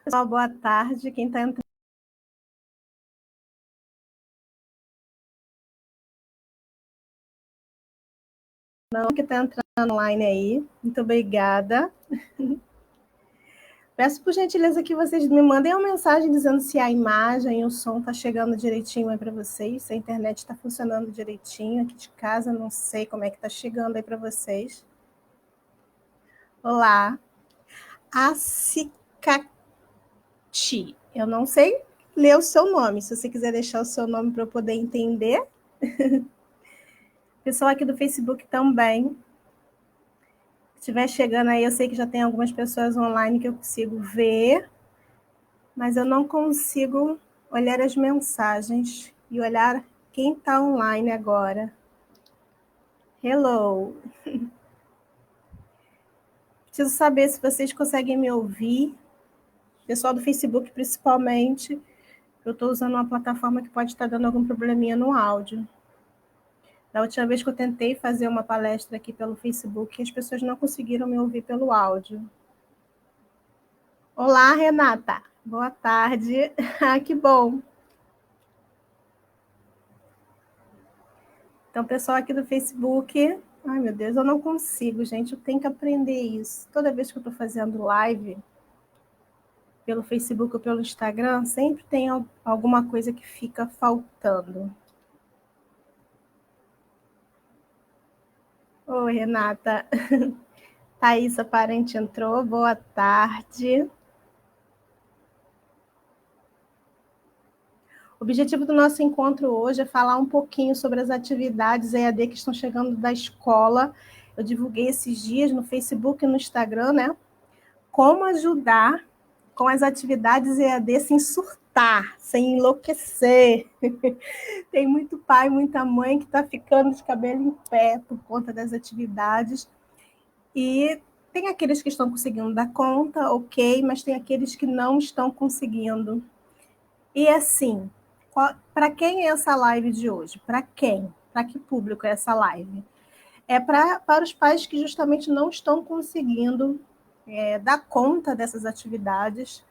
Pessoal, boa tarde. Quem está entrando, que está entrando online aí, muito obrigada. Peço por gentileza que vocês me mandem uma mensagem dizendo se a imagem e o som está chegando direitinho aí para vocês, se a internet está funcionando direitinho aqui de casa, não sei como é que está chegando aí para vocês. Olá, Acicati. Eu não sei ler o seu nome, se você quiser deixar o seu nome para eu poder entender. Pessoal aqui do Facebook também. Se estiver chegando aí, eu sei que já tem algumas pessoas online que eu consigo ver, mas eu não consigo olhar as mensagens e olhar quem está online agora. Hello! Preciso saber se vocês conseguem me ouvir. Pessoal do Facebook, principalmente. Eu estou usando uma plataforma que pode estar dando algum probleminha no áudio. Da última vez que eu tentei fazer uma palestra aqui pelo Facebook, as pessoas não conseguiram me ouvir pelo áudio. Olá, Renata. Boa tarde. Que bom. Então, pessoal aqui do Facebook... Ai, meu Deus, eu não consigo, gente. Eu tenho que aprender isso. Toda vez que eu estou fazendo live pelo Facebook ou pelo Instagram, sempre tem alguma coisa que fica faltando. Oi, Renata. Thaís, a parente entrou. Boa tarde. O objetivo do nosso encontro hoje é falar um pouquinho sobre as atividades EAD que estão chegando da escola. Eu divulguei esses dias no Facebook e no Instagram, né? Como ajudar com as atividades EAD sem surtar, sem enlouquecer. Tem muito pai, muita mãe que está ficando de cabelo em pé por conta das atividades. E tem aqueles que estão conseguindo dar conta, ok, mas tem aqueles que não estão conseguindo. E assim, para quem é essa live de hoje? Para quem? Para que público é essa live? É para os pais que justamente não estão conseguindo dar conta dessas atividades,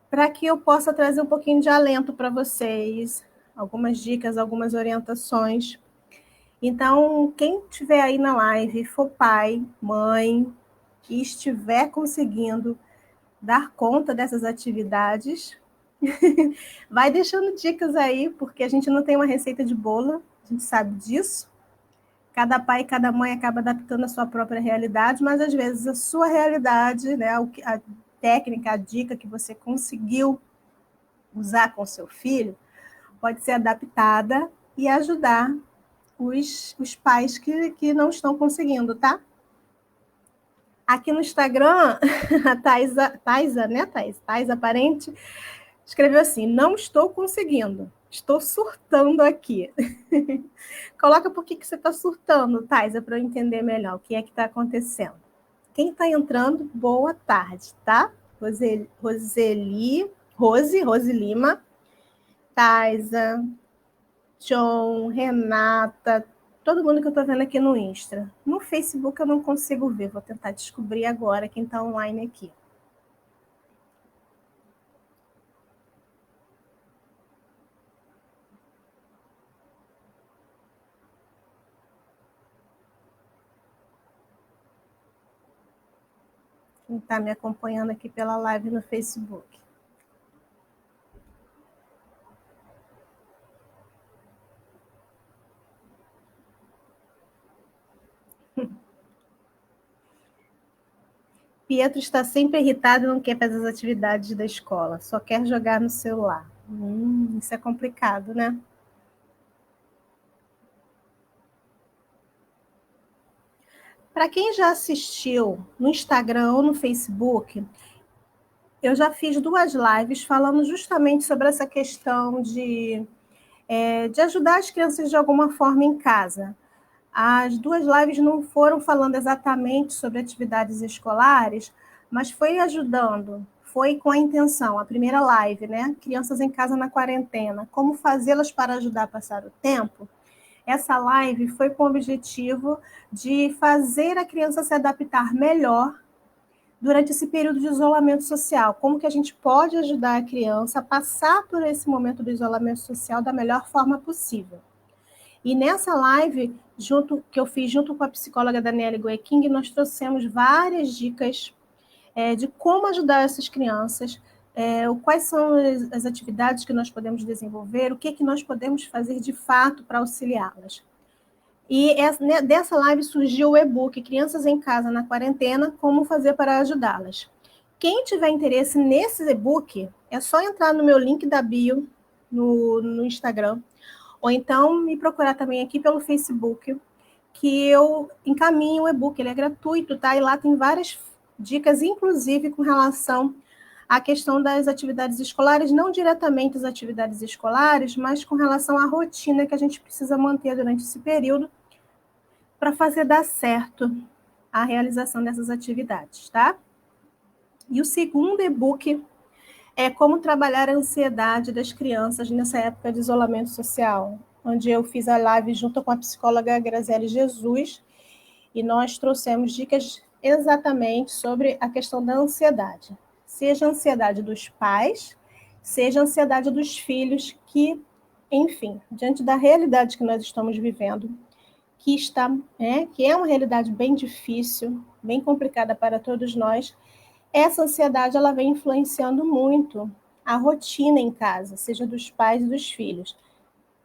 para que eu possa trazer um pouquinho de alento para vocês, algumas dicas, algumas orientações. Então, quem estiver aí na live, for pai, mãe, e estiver conseguindo dar conta dessas atividades, vai deixando dicas aí, porque a gente não tem uma receita de bolo, a gente sabe disso. Cada pai e cada mãe acaba adaptando a sua própria realidade, mas às vezes a sua realidade, né, a técnica, a dica que você conseguiu usar com seu filho, pode ser adaptada e ajudar os pais que não estão conseguindo, tá? Aqui no Instagram, a Thaisa, né, Thaisa? Thaisa Parente, escreveu assim: não estou conseguindo, estou surtando aqui. Coloca por que você está surtando, Thaisa, para eu entender melhor o que é que está acontecendo. Quem está entrando, boa tarde, tá? Rose Lima, Thaisa, John, Renata, todo mundo que eu estou vendo aqui no Insta. No Facebook eu não consigo ver, vou tentar descobrir agora quem está online aqui. Quem está me acompanhando aqui pela live no Facebook. Pietro está sempre irritado e não quer fazer as atividades da escola, só quer jogar no celular. Isso é complicado, né? Para quem já assistiu no Instagram ou no Facebook, eu já fiz 2 lives falando justamente sobre essa questão de ajudar as crianças de alguma forma em casa. As 2 lives não foram falando exatamente sobre atividades escolares, mas foi ajudando, foi com a intenção. A primeira live, né? Crianças em casa na quarentena, como fazê-las para ajudar a passar o tempo. Essa live foi com o objetivo de fazer a criança se adaptar melhor durante esse período de isolamento social, como que a gente pode ajudar a criança a passar por esse momento do isolamento social da melhor forma possível. E nessa live, que eu fiz junto com a psicóloga Daniela Goeking, nós trouxemos várias dicas de como ajudar essas crianças, quais são as atividades que nós podemos desenvolver, o que nós podemos fazer de fato para auxiliá-las. E dessa live surgiu o e-book Crianças em Casa na Quarentena, como fazer para ajudá-las. Quem tiver interesse nesse e-book, é só entrar no meu link da bio no Instagram, ou então me procurar também aqui pelo Facebook, que eu encaminho o e-book, ele é gratuito, tá? E lá tem várias dicas, inclusive com relação à questão das atividades escolares, não diretamente as atividades escolares, mas com relação à rotina que a gente precisa manter durante esse período para fazer dar certo a realização dessas atividades, tá? E o segundo e-book é Como Trabalhar a Ansiedade das Crianças nessa época de isolamento social, onde eu fiz a live junto com a psicóloga Graziele Jesus, e nós trouxemos dicas exatamente sobre a questão da ansiedade. Seja a ansiedade dos pais, seja a ansiedade dos filhos, que, enfim, diante da realidade que nós estamos vivendo, que é uma realidade bem difícil, bem complicada para todos nós, essa ansiedade ela vem influenciando muito a rotina em casa, seja dos pais e dos filhos.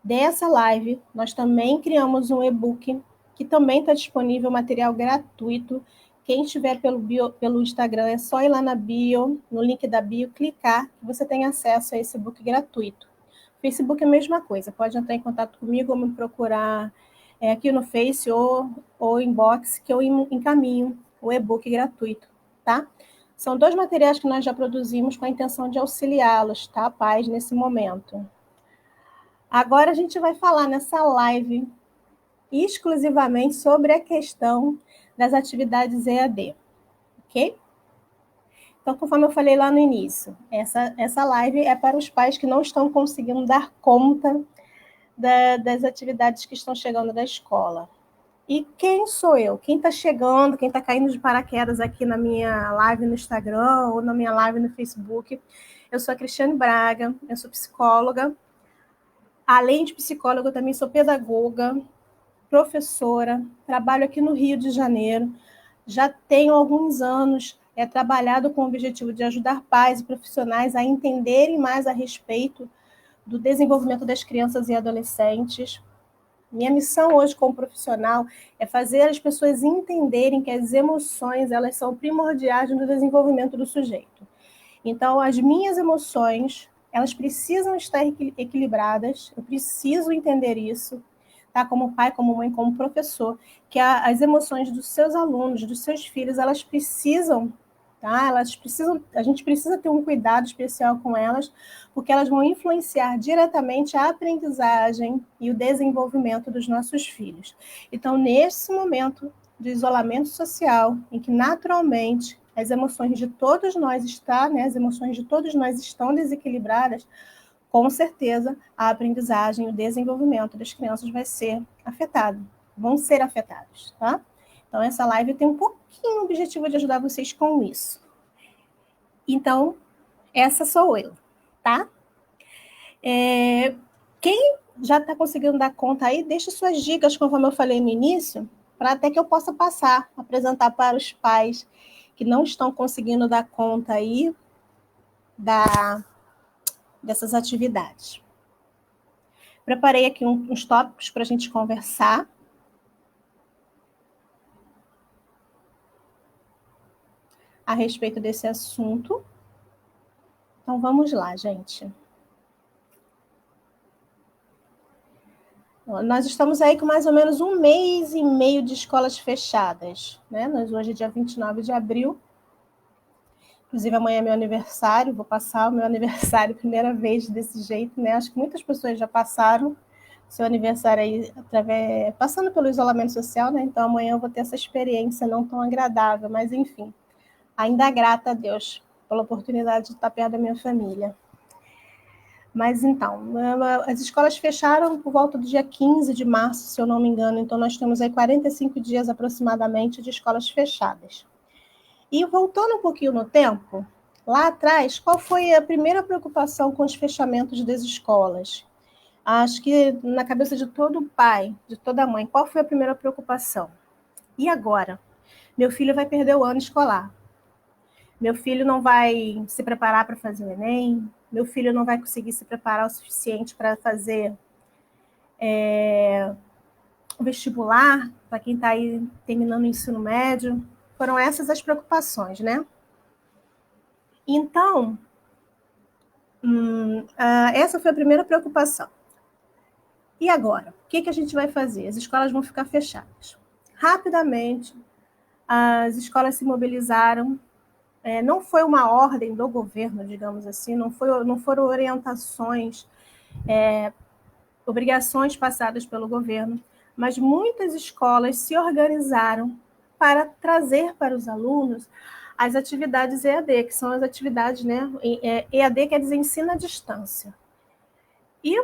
Dessa live, nós também criamos um e-book que também está disponível, material gratuito. Quem estiver pelo Instagram, é só ir lá na bio, no link da bio, clicar, que você tem acesso a esse e-book gratuito. O Facebook é a mesma coisa, pode entrar em contato comigo ou me procurar aqui no Face ou inbox, que eu encaminho o e-book gratuito, tá? São 2 materiais que nós já produzimos com a intenção de auxiliá-los, tá, pais, nesse momento. Agora a gente vai falar nessa live exclusivamente sobre a questão das atividades EAD, ok? Então, conforme eu falei lá no início, essa live é para os pais que não estão conseguindo dar conta das atividades que estão chegando da escola. E quem sou eu? Quem está chegando, quem está caindo de paraquedas aqui na minha live no Instagram ou na minha live no Facebook? Eu sou a Cristiane Braga, eu sou psicóloga. Além de psicóloga, eu também sou pedagoga, professora, trabalho aqui no Rio de Janeiro. Já tenho alguns anos trabalhado com o objetivo de ajudar pais e profissionais a entenderem mais a respeito do desenvolvimento das crianças e adolescentes. Minha missão hoje como profissional é fazer as pessoas entenderem que as emoções elas são primordiais no desenvolvimento do sujeito. Então, as minhas emoções, elas precisam estar equilibradas, eu preciso entender isso, tá? Como pai, como mãe, como professor, que as emoções dos seus alunos, dos seus filhos, elas precisam, tá? A gente precisa ter um cuidado especial com elas, porque elas vão influenciar diretamente a aprendizagem e o desenvolvimento dos nossos filhos. Então, nesse momento de isolamento social, em que naturalmente as emoções de todos nós as emoções de todos nós estão desequilibradas, com certeza a aprendizagem, o desenvolvimento das crianças vão ser afetados, tá? Então, essa live tem um pouquinho o objetivo de ajudar vocês com isso. Então, essa sou eu, tá? Quem já está conseguindo dar conta aí, deixa suas dicas, conforme eu falei no início, para até que eu possa apresentar para os pais que não estão conseguindo dar conta aí dessas atividades. Preparei aqui uns tópicos para a gente conversar. A respeito desse assunto. Então, vamos lá, gente. Nós estamos aí com mais ou menos 1 mês e meio de escolas fechadas, né? Hoje é dia 29 de abril. Inclusive, amanhã é meu aniversário, vou passar o meu aniversário primeira vez desse jeito, né? Acho que muitas pessoas já passaram seu aniversário aí passando pelo isolamento social, né? Então, amanhã eu vou ter essa experiência não tão agradável, mas enfim, ainda grata a Deus pela oportunidade de estar perto da minha família. Mas então, as escolas fecharam por volta do dia 15 de março, se eu não me engano, então nós temos aí 45 dias aproximadamente de escolas fechadas. E voltando um pouquinho no tempo, lá atrás, qual foi a primeira preocupação com os fechamentos das escolas? Acho que na cabeça de todo pai, de toda mãe, qual foi a primeira preocupação? E agora? Meu filho vai perder o ano escolar. Meu filho não vai se preparar para fazer o Enem. Meu filho não vai conseguir se preparar o suficiente para fazer o vestibular, para quem está aí terminando o ensino médio. Foram essas as preocupações, né? Então, essa foi a primeira preocupação. E agora? O que a gente vai fazer? As escolas vão ficar fechadas. Rapidamente, as escolas se mobilizaram. Não foi uma ordem do governo, digamos assim, não foram orientações, obrigações passadas pelo governo, mas muitas escolas se organizaram para trazer para os alunos as atividades EAD, que são as atividades, né? EAD quer dizer ensino à distância. E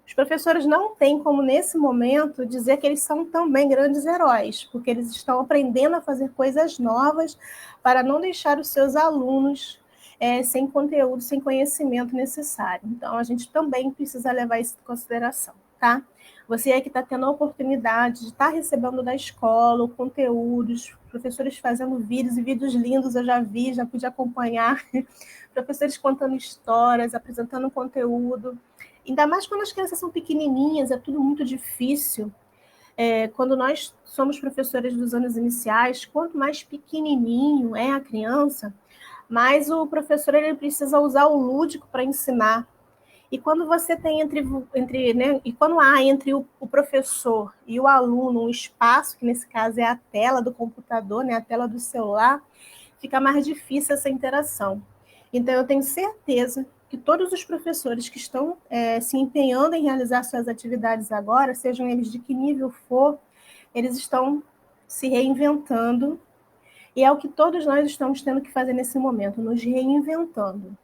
os professores não têm como, nesse momento, dizer que eles são também grandes heróis, porque eles estão aprendendo a fazer coisas novas para não deixar os seus alunos sem conteúdo, sem conhecimento necessário. Então, a gente também precisa levar isso em consideração, tá? Você aí que está tendo a oportunidade de estar recebendo da escola o conteúdos, professores fazendo vídeos e vídeos lindos, eu já vi, já pude acompanhar, professores contando histórias, apresentando conteúdo. Ainda mais quando as crianças são pequenininhas, é tudo muito difícil. Quando nós somos professores dos anos iniciais, quanto mais pequenininho é a criança, mais o professor ele precisa usar o lúdico para ensinar. E quando você tem e quando há entre o professor e o aluno um espaço, que nesse caso é a tela do computador, né, a tela do celular, fica mais difícil essa interação. Então, eu tenho certeza que todos os professores que estão se empenhando em realizar suas atividades agora, sejam eles de que nível for, eles estão se reinventando, e é o que todos nós estamos tendo que fazer nesse momento, nos reinventando.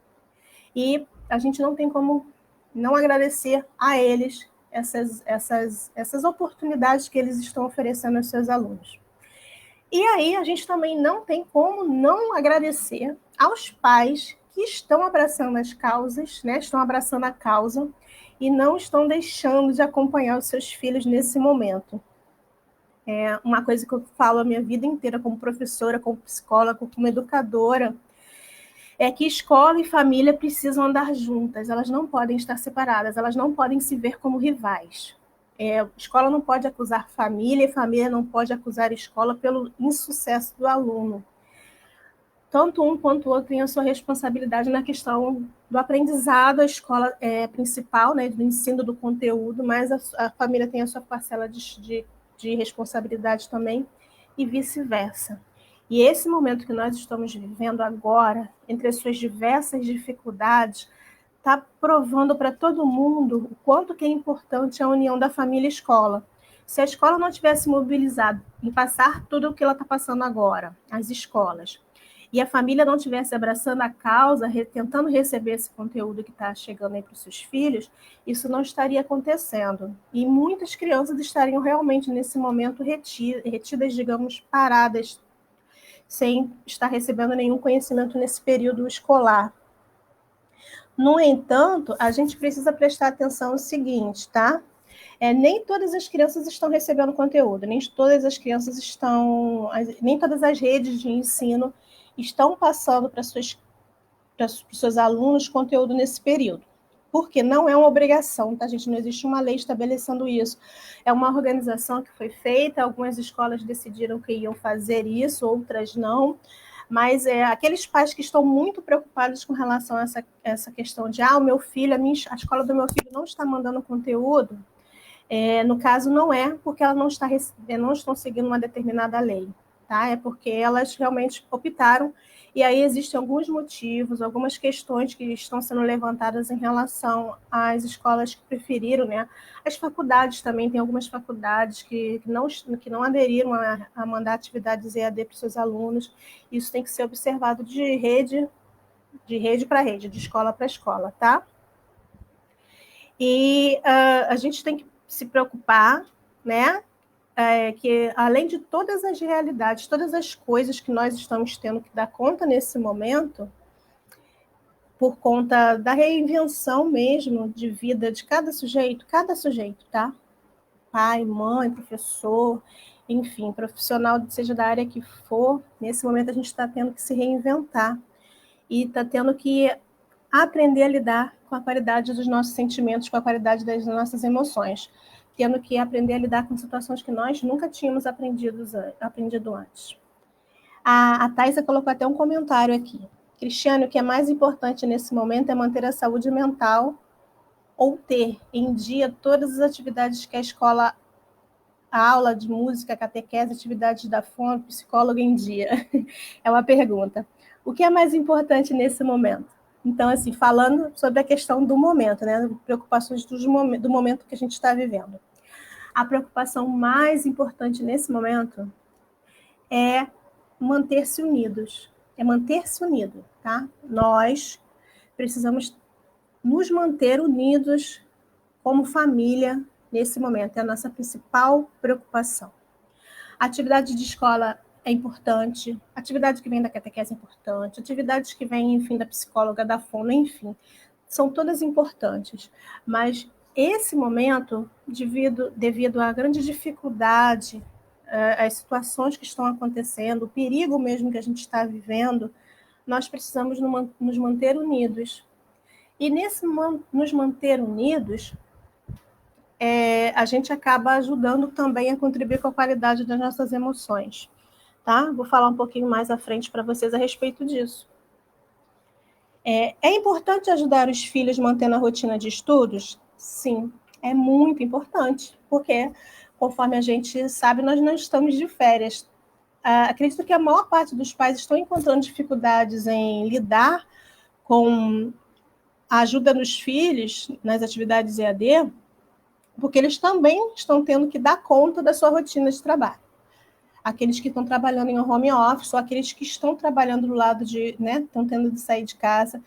E a gente não tem como não agradecer a eles essas oportunidades que eles estão oferecendo aos seus alunos. E aí a gente também não tem como não agradecer aos pais que estão abraçando as causas, né? Estão abraçando a causa e não estão deixando de acompanhar os seus filhos nesse momento. É uma coisa que eu falo a minha vida inteira como professora, como psicóloga, como educadora, é que escola e família precisam andar juntas, elas não podem estar separadas, elas não podem se ver como rivais. Escola não pode acusar família e família não pode acusar escola pelo insucesso do aluno. Tanto um quanto o outro tem a sua responsabilidade na questão do aprendizado, a escola principal, né, do ensino do conteúdo, mas a família tem a sua parcela de responsabilidade também, e vice-versa. E esse momento que nós estamos vivendo agora, entre as suas diversas dificuldades, está provando para todo mundo o quanto que é importante a união da família e escola. Se a escola não tivesse mobilizado em passar tudo o que ela está passando agora, as escolas, e a família não estivesse abraçando a causa, tentando receber esse conteúdo que está chegando aí para os seus filhos, isso não estaria acontecendo. E muitas crianças estariam realmente, nesse momento, retidas, digamos, paradas, sem estar recebendo nenhum conhecimento nesse período escolar. No entanto, a gente precisa prestar atenção no seguinte, tá? Nem todas as crianças estão recebendo conteúdo, nem todas as crianças nem todas as redes de ensino estão passando para os seus alunos conteúdo nesse período. Porque não é uma obrigação, tá, gente? Não existe uma lei estabelecendo isso. É uma organização que foi feita, algumas escolas decidiram que iam fazer isso, outras não. Mas aqueles pais que estão muito preocupados com relação a essa questão de o meu filho, a escola do meu filho não está mandando conteúdo, no caso não é porque elas não estão seguindo uma determinada lei, tá? É porque elas realmente optaram, e aí existem alguns motivos, algumas questões que estão sendo levantadas em relação às escolas que preferiram, né? As faculdades também, tem algumas faculdades que não aderiram a mandar atividades EAD para os seus alunos. Isso tem que ser observado de rede para rede, de escola para escola, tá? E a gente tem que se preocupar, né? que além de todas as realidades, todas as coisas que nós estamos tendo que dar conta nesse momento, por conta da reinvenção mesmo de vida de cada sujeito, tá? Pai, mãe, professor, enfim, profissional, seja da área que for, nesse momento a gente está tendo que se reinventar e está tendo que aprender a lidar com a qualidade dos nossos sentimentos, com a qualidade das nossas emoções, tendo que aprender a lidar com situações que nós nunca tínhamos aprendido antes. A Thaisa colocou até um comentário aqui. Cristiane, o que é mais importante nesse momento é manter a saúde mental ou ter em dia todas as atividades que a escola, a aula de música, catequese, atividades da fono, psicólogo em dia. É uma pergunta. O que é mais importante nesse momento? Então, assim, falando sobre a questão do momento, né? Preocupações do momento que a gente está vivendo. A preocupação mais importante nesse momento é manter-se unidos. É manter-se unido, tá? Nós precisamos nos manter unidos como família nesse momento. É a nossa principal preocupação. A atividade de escola é importante, a atividade que vem da catequese é importante, atividades que vêm, enfim, da psicóloga, da fono, enfim, são todas importantes. Mas esse momento, devido à grande dificuldade, as situações que estão acontecendo, o perigo mesmo que a gente está vivendo, nós precisamos nos manter unidos. E nesse nos manter unidos, a gente acaba ajudando também a contribuir com a qualidade das nossas emoções. Tá? Vou falar um pouquinho mais à frente para vocês a respeito disso. É importante ajudar os filhos mantendo a rotina de estudos? Sim, é muito importante, porque, conforme a gente sabe, nós não estamos de férias. Acredito que a maior parte dos pais estão encontrando dificuldades em lidar com a ajuda nos filhos nas atividades EAD, porque eles também estão tendo que dar conta da sua rotina de trabalho. Aqueles que estão trabalhando em home office, ou aqueles que estão trabalhando do lado de, né, estão tendo de sair de casa,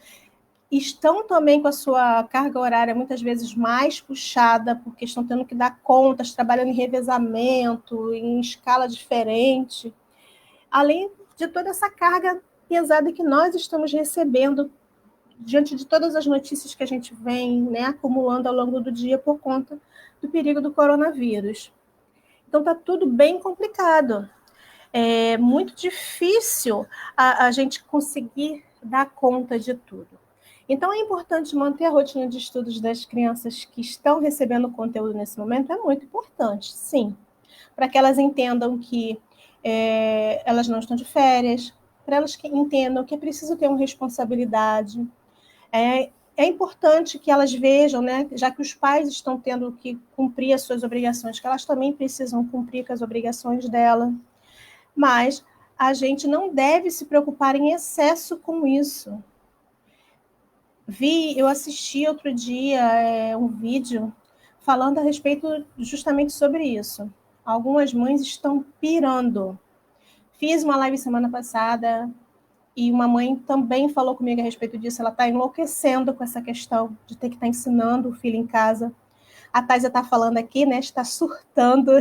estão também com a sua carga horária muitas vezes mais puxada, porque estão tendo que dar contas, trabalhando em revezamento, em escala diferente, além de toda essa carga pesada que nós estamos recebendo diante de todas as notícias que a gente vem, né, acumulando ao longo do dia por conta do perigo do coronavírus. Então, está tudo bem complicado. É muito difícil a gente conseguir dar conta de tudo. Então, é importante manter a rotina de estudos das crianças que estão recebendo conteúdo nesse momento, é muito importante, sim, para que elas entendam que elas não estão de férias, para elas que entendam que é preciso ter uma responsabilidade. É importante que elas vejam, né, já que os pais estão tendo que cumprir as suas obrigações, que elas também precisam cumprir com as obrigações dela. Mas a gente não deve se preocupar em excesso com isso. Eu assisti outro dia um vídeo falando a respeito justamente sobre isso. Algumas mães estão pirando. Fiz uma live semana passada e uma mãe também falou comigo a respeito disso. Ela está enlouquecendo com essa questão de ter que estar ensinando o filho em casa. A Thaisa está falando aqui, né? Está surtando.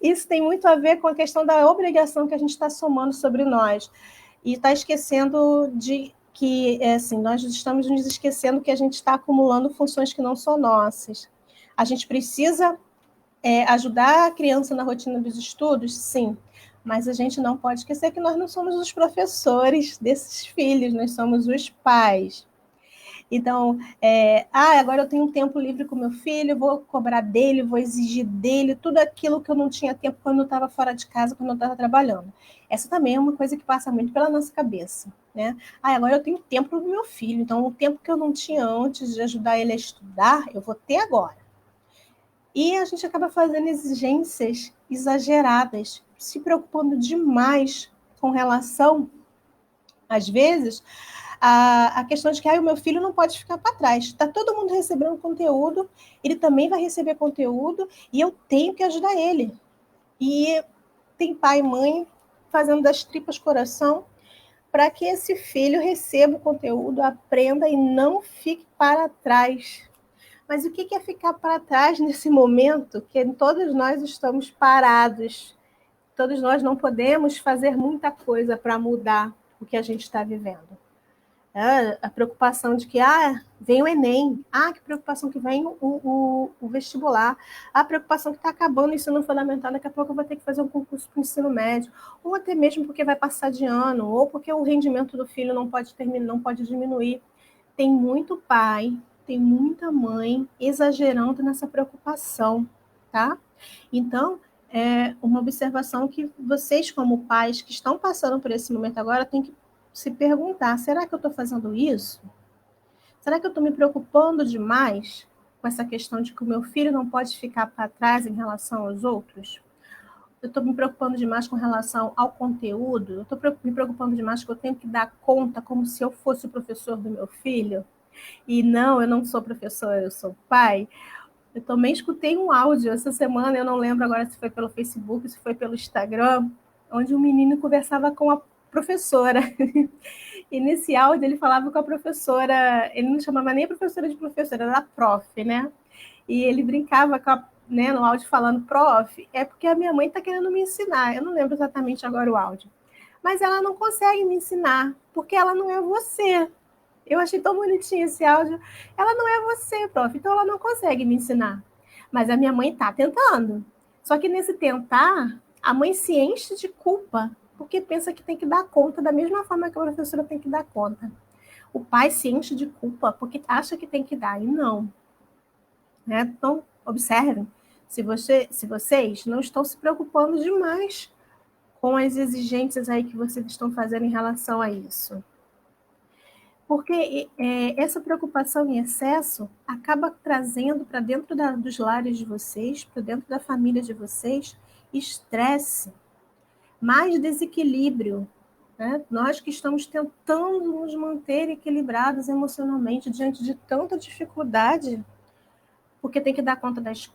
Isso tem muito a ver com a questão da obrigação que a gente está somando sobre nós. E está esquecendo de que, assim, nós estamos nos esquecendo que a gente está acumulando funções que não são nossas. A gente precisa ajudar a criança na rotina dos estudos, sim, mas a gente não pode esquecer que nós não somos os professores desses filhos, nós somos os pais. Então, agora eu tenho um tempo livre com meu filho, vou cobrar dele, vou exigir dele tudo aquilo que eu não tinha tempo quando eu estava fora de casa, quando eu estava trabalhando. Essa também é uma coisa que passa muito pela nossa cabeça, né? Agora eu tenho tempo para o meu filho, então o tempo que eu não tinha antes de ajudar ele a estudar, eu vou ter agora. E a gente acaba fazendo exigências exageradas, se preocupando demais com relação, às vezes, a questão de que o meu filho não pode ficar para trás. Está todo mundo recebendo conteúdo, ele também vai receber conteúdo e eu tenho que ajudar ele. E tem pai e mãe fazendo das tripas coração para que esse filho receba o conteúdo, aprenda e não fique para trás. Mas o que é ficar para trás nesse momento que todos nós estamos parados? Todos nós não podemos fazer muita coisa para mudar o que a gente está vivendo. A preocupação de que vem o Enem, que preocupação que vem o vestibular, a preocupação que está acabando o ensino fundamental, daqui a pouco eu vou ter que fazer um concurso para o ensino médio, ou até mesmo porque vai passar de ano, ou porque o rendimento do filho não pode terminar, não pode diminuir. Tem muito pai, tem muita mãe exagerando nessa preocupação, tá? Então, é uma observação que vocês, como pais que estão passando por esse momento agora, têm que se perguntar: será que eu estou fazendo isso? Será que eu estou me preocupando demais com essa questão de que o meu filho não pode ficar para trás em relação aos outros? Eu estou me preocupando demais com relação ao conteúdo? Eu estou me preocupando demais que eu tenho que dar conta como se eu fosse o professor do meu filho? E não, eu não sou professor, eu sou pai. Eu também escutei um áudio essa semana, eu não lembro agora se foi pelo Facebook, se foi pelo Instagram, onde um menino conversava com a professora. E nesse áudio ele falava com a professora, ele não chamava nem a professora de professora, era a prof, né? E ele brincava com no áudio falando: prof, é porque a minha mãe está querendo me ensinar. Eu não lembro exatamente agora o áudio. Mas ela não consegue me ensinar, porque ela não é você. Eu achei tão bonitinho esse áudio. Ela não é você, prof, então ela não consegue me ensinar. Mas a minha mãe está tentando. Só que nesse tentar, a mãe se enche de culpa, porque pensa que tem que dar conta da mesma forma que a professora tem que dar conta. O pai se enche de culpa porque acha que tem que dar, e não. Né? Então, observem, se vocês não estão se preocupando demais com as exigências aí que vocês estão fazendo em relação a isso. Porque essa preocupação em excesso acaba trazendo para dentro dos lares de vocês, para dentro da família de vocês, estresse, mais desequilíbrio. Né? Nós que estamos tentando nos manter equilibrados emocionalmente diante de tanta dificuldade, porque tem que dar conta das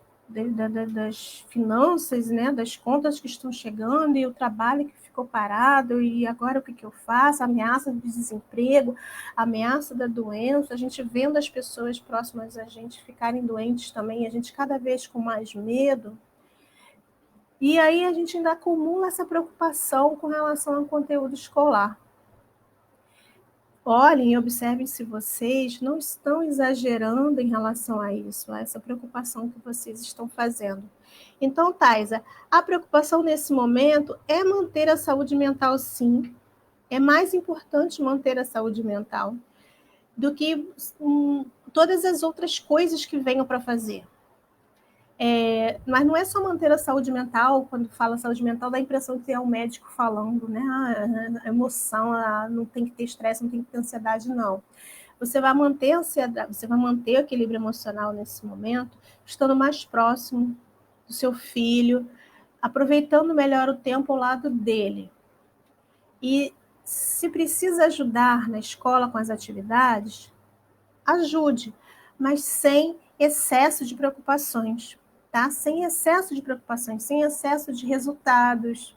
finanças, né, das contas que estão chegando e o trabalho que ficou parado, e agora o que eu faço? Ameaça de desemprego, ameaça da doença, a gente vendo as pessoas próximas a gente ficarem doentes também, a gente cada vez com mais medo, e aí a gente ainda acumula essa preocupação com relação ao conteúdo escolar. Olhem e observem se vocês não estão exagerando em relação a isso, a essa preocupação que vocês estão fazendo. Então, Thaisa, a preocupação nesse momento é manter a saúde mental, sim. É mais importante manter a saúde mental do que todas as outras coisas que venham para fazer. Mas não é só manter a saúde mental, quando fala saúde mental, dá a impressão que é um médico falando, né? A emoção, não tem que ter estresse, não tem que ter ansiedade, não. Você vai manter a ansiedade, você vai manter o equilíbrio emocional nesse momento, estando mais próximo do seu filho, aproveitando melhor o tempo ao lado dele. E se precisa ajudar na escola com as atividades, ajude, mas sem excesso de preocupações. Tá? Sem excesso de preocupações, sem excesso de resultados,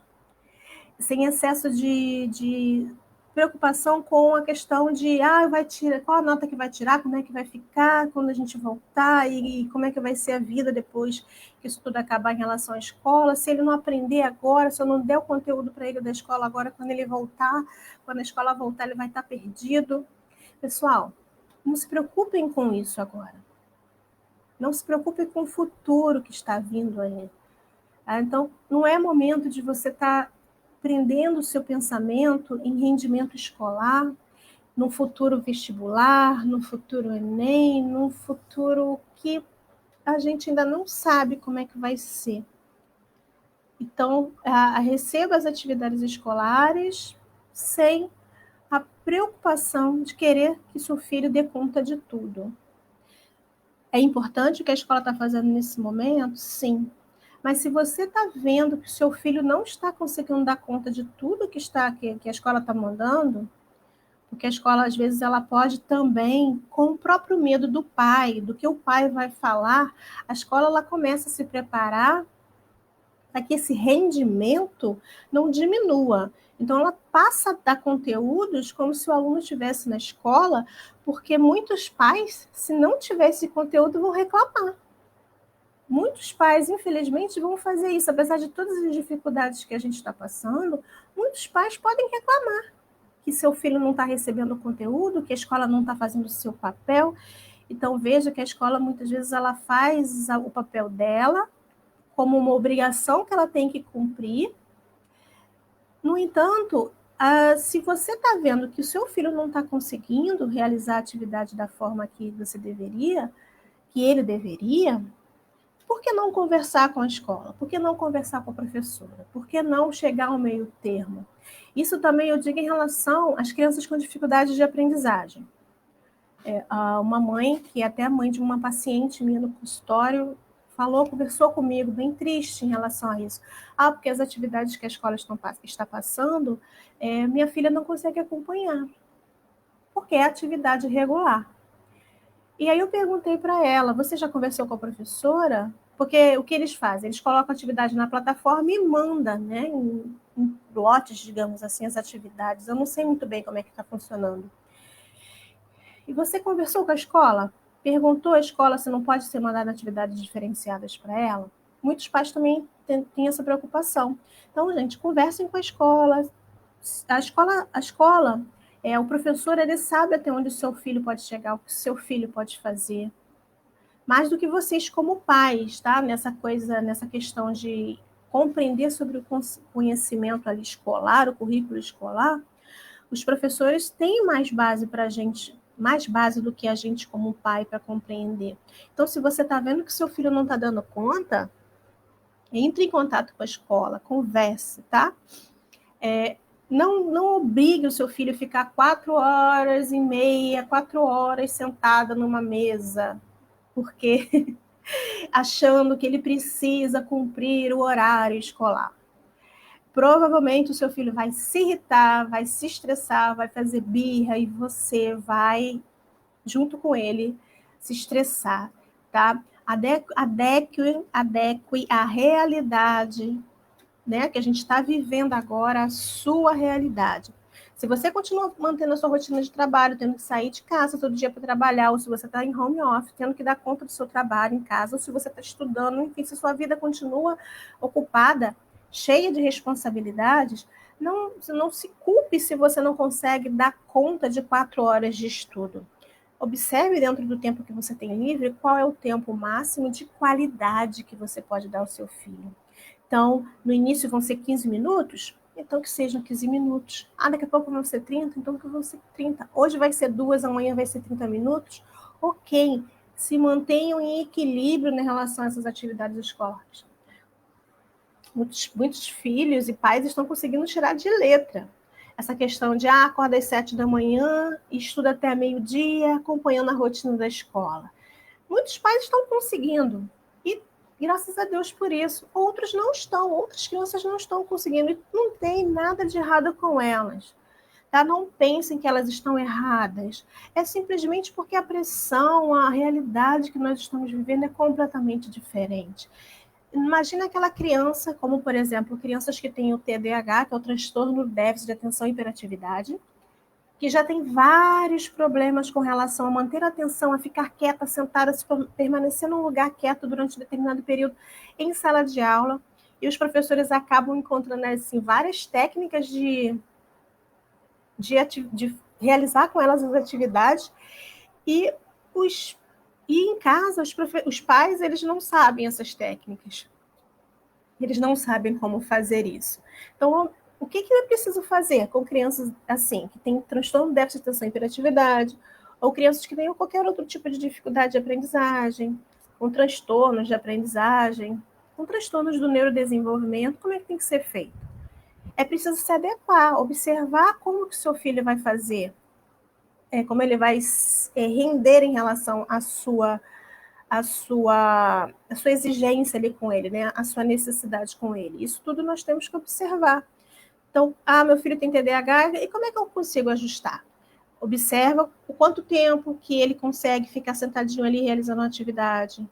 sem excesso de preocupação com a questão de vai tirar, qual a nota que vai tirar, como é que vai ficar quando a gente voltar e como é que vai ser a vida depois que isso tudo acabar em relação à escola. Se ele não aprender agora, se eu não der o conteúdo para ele da escola agora, quando ele voltar, quando a escola voltar, ele vai estar perdido. Pessoal, não se preocupem com isso agora. Não se preocupe com o futuro que está vindo aí. Então, não é momento de você estar prendendo o seu pensamento em rendimento escolar, no futuro vestibular, no futuro Enem, no futuro que a gente ainda não sabe como é que vai ser. Então, receba as atividades escolares sem a preocupação de querer que seu filho dê conta de tudo. É importante o que a escola está fazendo nesse momento? Sim. Mas se você está vendo que o seu filho não está conseguindo dar conta de tudo que a escola está mandando, porque a escola, às vezes, ela pode também, com o próprio medo do pai, do que o pai vai falar, a escola ela começa a se preparar para que esse rendimento não diminua. Então, ela passa a dar conteúdos como se o aluno estivesse na escola, porque muitos pais, se não tiver esse conteúdo, vão reclamar. Muitos pais, infelizmente, vão fazer isso. Apesar de todas as dificuldades que a gente está passando, muitos pais podem reclamar que seu filho não está recebendo conteúdo, que a escola não está fazendo o seu papel. Então, veja que a escola, muitas vezes, ela faz o papel dela como uma obrigação que ela tem que cumprir. No entanto, se você está vendo que o seu filho não está conseguindo realizar a atividade da forma que você deveria, que ele deveria, por que não conversar com a escola? Por que não conversar com a professora? Por que não chegar ao meio termo? Isso também eu digo em relação às crianças com dificuldades de aprendizagem. Uma mãe, que é até a mãe de uma paciente minha no consultório, conversou comigo, bem triste em relação a isso. Porque as atividades que a escola está passando, minha filha não consegue acompanhar, porque é atividade regular. E aí eu perguntei para ela, você já conversou com a professora? Porque o que eles fazem? Eles colocam a atividade na plataforma e mandam, né, em lotes, digamos assim, as atividades. Eu não sei muito bem como é que está funcionando. E você conversou com a escola? Perguntou à escola se não pode ser mandada atividades diferenciadas para ela? Muitos pais também têm essa preocupação. Então, gente, conversem com a escola. O professor, ele sabe até onde o seu filho pode chegar, o que o seu filho pode fazer. Mais do que vocês como pais, tá? Nessa questão de compreender sobre o conhecimento ali escolar, o currículo escolar, os professores têm mais base para a gente, mais base do que a gente como pai para compreender. Então, se você está vendo que seu filho não está dando conta, entre em contato com a escola, converse, tá? Não obrigue o seu filho a ficar 4h30, 4 horas sentada numa mesa, porque achando que ele precisa cumprir o horário escolar. Provavelmente o seu filho vai se irritar, vai se estressar, vai fazer birra e você vai, junto com ele, se estressar, tá? Adeque a realidade, né, que a gente está vivendo agora, a sua realidade. Se você continua mantendo a sua rotina de trabalho, tendo que sair de casa todo dia para trabalhar, ou se você está em home office, tendo que dar conta do seu trabalho em casa, ou se você está estudando, enfim, se sua vida continua ocupada, cheia de responsabilidades, não se culpe se você não consegue dar conta de 4 horas de estudo. Observe dentro do tempo que você tem livre qual é o tempo máximo de qualidade que você pode dar ao seu filho. Então, no início vão ser 15 minutos, então que sejam 15 minutos. Daqui a pouco vão ser 30, então que vão ser 30. Hoje vai ser 2, amanhã vai ser 30 minutos. Ok, se mantenham em equilíbrio em relação a essas atividades escolares. Muitos filhos e pais estão conseguindo tirar de letra essa questão de acorda às 7 da manhã, estuda até meio-dia, acompanhando a rotina da escola. Muitos pais estão conseguindo, e graças a Deus por isso. Outras crianças não estão conseguindo, e não tem nada de errado com elas. Tá? Não pensem que elas estão erradas. É simplesmente porque a pressão, a realidade que nós estamos vivendo é completamente diferente. Imagina aquela criança, como, por exemplo, crianças que têm o TDAH, que é o transtorno do déficit de atenção e hiperatividade, que já tem vários problemas com relação a manter a atenção, a ficar quieta, sentada, permanecer num lugar quieto durante um determinado período em sala de aula, e os professores acabam encontrando assim, várias técnicas de realizar com elas as atividades, e em casa, os pais, eles não sabem essas técnicas. Eles não sabem como fazer isso. Então, o que é preciso fazer com crianças assim, que têm transtorno de déficit de atenção e hiperatividade, ou crianças que tenham qualquer outro tipo de dificuldade de aprendizagem, com transtornos de aprendizagem, com transtornos do neurodesenvolvimento, como é que tem que ser feito? É preciso se adequar, observar como que o seu filho vai fazer, como ele vai render em relação à sua exigência ali com ele, né? A sua necessidade com ele. Isso tudo nós temos que observar. Então, meu filho tem TDAH, e como é que eu consigo ajustar? Observa o quanto tempo que ele consegue ficar sentadinho ali realizando uma atividade.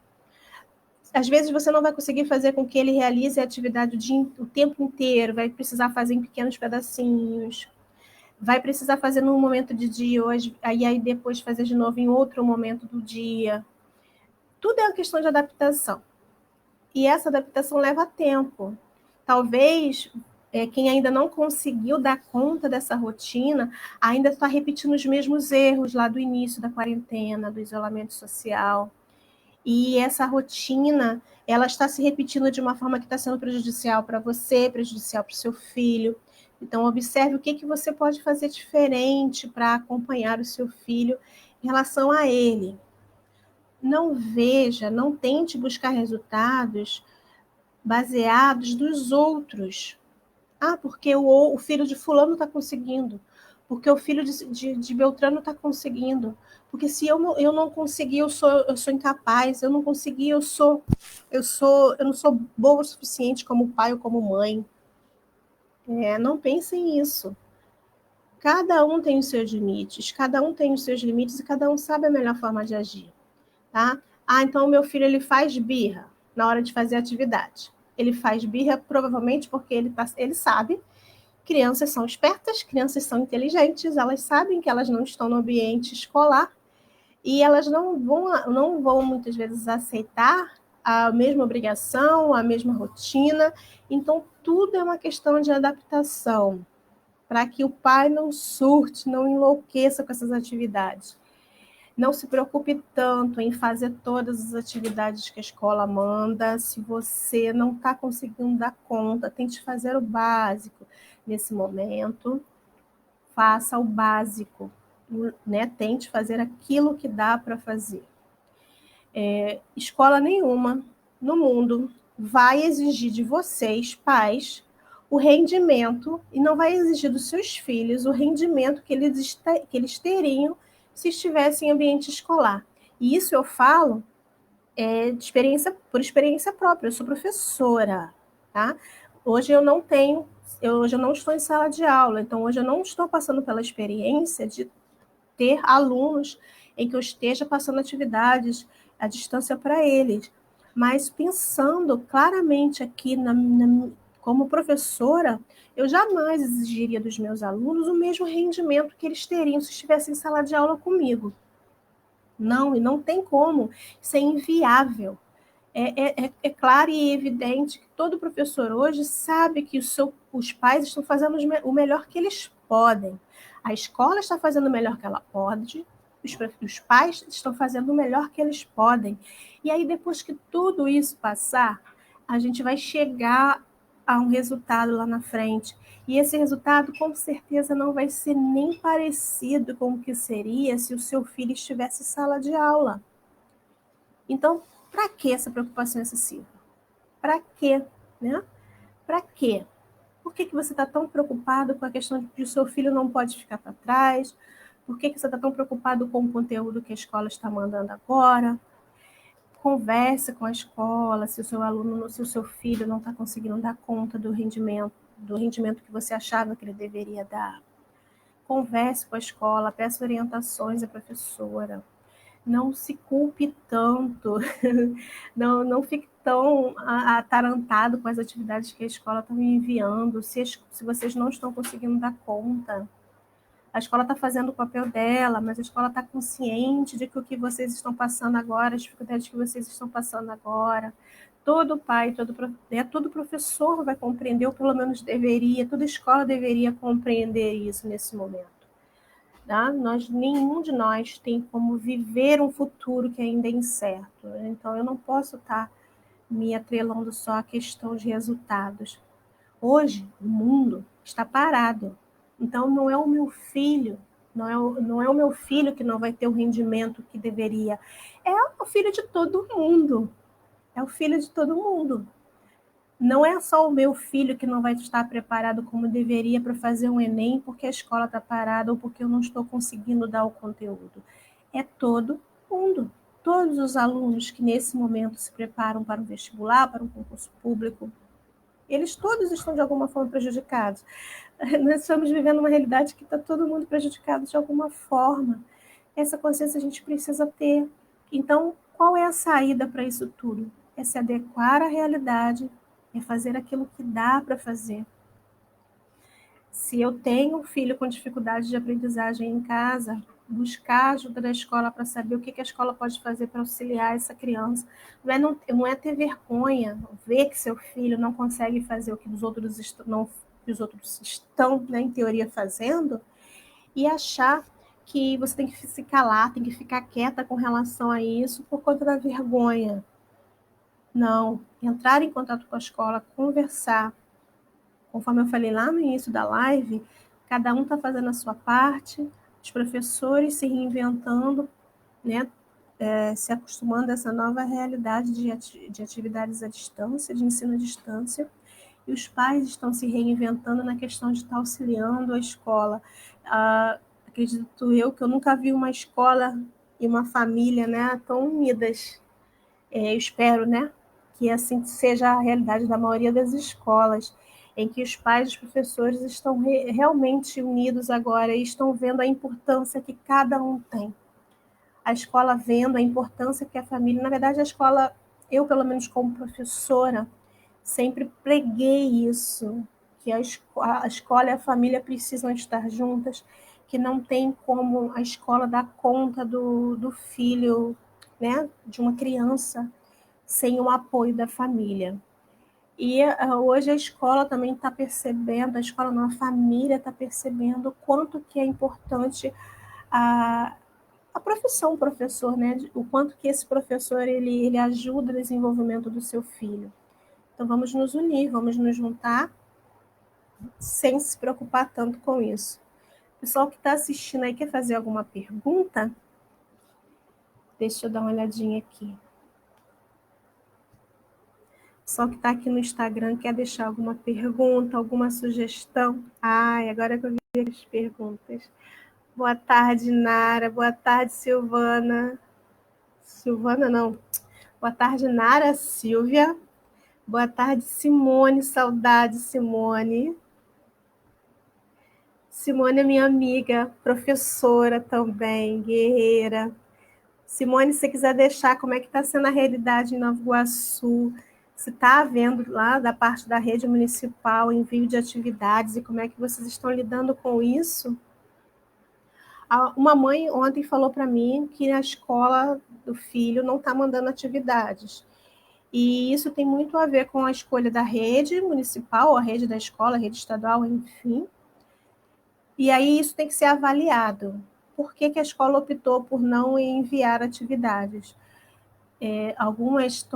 Às vezes você não vai conseguir fazer com que ele realize a atividade o tempo inteiro, vai precisar fazer em pequenos pedacinhos, vai precisar fazer num momento de dia hoje, aí depois fazer de novo em outro momento do dia. Tudo é uma questão de adaptação. E essa adaptação leva tempo. Talvez quem ainda não conseguiu dar conta dessa rotina ainda está repetindo os mesmos erros lá do início da quarentena, do isolamento social. E essa rotina, ela está se repetindo de uma forma que está sendo prejudicial para você, prejudicial para o seu filho. Então, observe o que você pode fazer diferente para acompanhar o seu filho em relação a ele. Não veja, não tente buscar resultados baseados dos outros. Ah, porque o filho de fulano está conseguindo. Porque o filho de Beltrano está conseguindo. Porque se eu não conseguir, eu sou incapaz. Eu não consegui, eu não sou boa o suficiente como pai ou como mãe. Não pensem nisso. Cada um tem os seus limites, cada um tem os seus limites e cada um sabe a melhor forma de agir, tá? Ah, então o meu filho ele faz birra na hora de fazer atividade. Ele faz birra provavelmente porque ele sabe. Crianças são espertas, crianças são inteligentes, elas sabem que elas não estão no ambiente escolar e elas não vão muitas vezes aceitar a mesma obrigação, a mesma rotina. Então, tudo é uma questão de adaptação, para que o pai não surte, não enlouqueça com essas atividades. Não se preocupe tanto em fazer todas as atividades que a escola manda. Se você não está conseguindo dar conta, tente fazer o básico nesse momento. Faça o básico, né? Tente fazer aquilo que dá para fazer. Escola nenhuma no mundo vai exigir de vocês, pais, o rendimento, e não vai exigir dos seus filhos o rendimento que eles teriam se estivessem em ambiente escolar. E isso eu falo por experiência própria. Eu sou professora, tá? Hoje eu não estou em sala de aula, então hoje eu não estou passando pela experiência de ter alunos em que eu esteja passando atividades à distância para eles. Mas pensando claramente aqui como professora, eu jamais exigiria dos meus alunos o mesmo rendimento que eles teriam se estivessem em sala de aula comigo. Não, e não tem como. Isso é inviável. É claro e evidente que todo professor hoje sabe que os pais estão fazendo o melhor que eles podem. A escola está fazendo o melhor que ela pode, os pais estão fazendo o melhor que eles podem. E aí, depois que tudo isso passar, a gente vai chegar a um resultado lá na frente. E esse resultado, com certeza, não vai ser nem parecido com o que seria se o seu filho estivesse em sala de aula. Então, para que essa preocupação excessiva? Para quê? Né? Para quê? Por que você está tão preocupado com a questão de que o seu filho não pode ficar para trás? Por que você está tão preocupado com o conteúdo que a escola está mandando agora? Converse com a escola, se o seu aluno, se o seu filho não está conseguindo dar conta do rendimento que você achava que ele deveria dar. Converse com a escola, peça orientações à professora. Não se culpe tanto, não fique tão atarantado com as atividades que a escola está me enviando, se vocês não estão conseguindo dar conta. A escola está fazendo o papel dela, mas a escola está consciente de que o que vocês estão passando agora, as dificuldades que vocês estão passando agora. Todo pai, todo professor vai compreender, ou pelo menos deveria, toda escola deveria compreender isso nesse momento. Tá? Nenhum de nós tem como viver um futuro que ainda é incerto. Então, eu não posso estar me atrelando só à questão de resultados. Hoje, o mundo está parado. Então, não é o meu filho, não é o meu filho que não vai ter o rendimento que deveria. É o filho de todo mundo. É o filho de todo mundo. Não é só o meu filho que não vai estar preparado como deveria para fazer um Enem porque a escola está parada ou porque eu não estou conseguindo dar o conteúdo. É todo mundo. Todos os alunos que nesse momento se preparam para um vestibular, para um concurso público, eles todos estão de alguma forma prejudicados. Nós estamos vivendo uma realidade que está todo mundo prejudicado de alguma forma. Essa consciência a gente precisa ter. Então, qual é a saída para isso tudo? é se adequar à realidade, é fazer aquilo que dá para fazer. Se eu tenho um filho com dificuldade de aprendizagem em casa, buscar ajuda da escola para saber o que a escola pode fazer para auxiliar essa criança. Não é ter vergonha, ver que seu filho não consegue fazer o que os outros estão, né, em teoria, fazendo, e achar que você tem que se calar, tem que ficar quieta com relação a isso por conta da vergonha. Não, entrar em contato com a escola, conversar. Conforme eu falei lá no início da live, cada um está fazendo a sua parte, os professores se reinventando, né, se acostumando a essa nova realidade de atividades à distância, de ensino à distância, e os pais estão se reinventando na questão de estar auxiliando a escola. Acredito eu que eu nunca vi uma escola e uma família, né, tão unidas. Eu espero, né, que assim seja a realidade da maioria das escolas, em que os pais e os professores estão realmente unidos agora e estão vendo a importância que cada um tem. A escola vendo a importância que a família... Na verdade, a escola, eu, pelo menos como professora, sempre preguei isso, que a escola e a família precisam estar juntas, que não tem como a escola dar conta do filho, né, de uma criança, sem o apoio da família. E hoje a escola também está percebendo, a escola não, a família está percebendo o quanto que é importante a profissão professor, né? O quanto que esse professor ele ajuda no desenvolvimento do seu filho. Então vamos nos unir, vamos nos juntar, sem se preocupar tanto com isso. O pessoal que está assistindo aí quer fazer alguma pergunta? Deixa eu dar uma olhadinha aqui. Só que está aqui no Instagram, quer deixar alguma pergunta, alguma sugestão? Ai, agora que eu vi as perguntas. Boa tarde, Nara. Boa tarde, Silvana. Silvana, não. Boa tarde, Nara, Silvia. Boa tarde, Simone. Saudade, Simone. Simone é minha amiga, professora também, guerreira. Simone, se você quiser deixar como é que está sendo a realidade em Nova Iguaçu, se está havendo lá da parte da rede municipal envio de atividades e como é que vocês estão lidando com isso. Uma mãe ontem falou para mim que a escola do filho não está mandando atividades. E isso tem muito a ver com a escolha da rede municipal, a rede da escola, a rede estadual, enfim. E aí isso tem que ser avaliado. Por que a escola optou por não enviar atividades? Algumas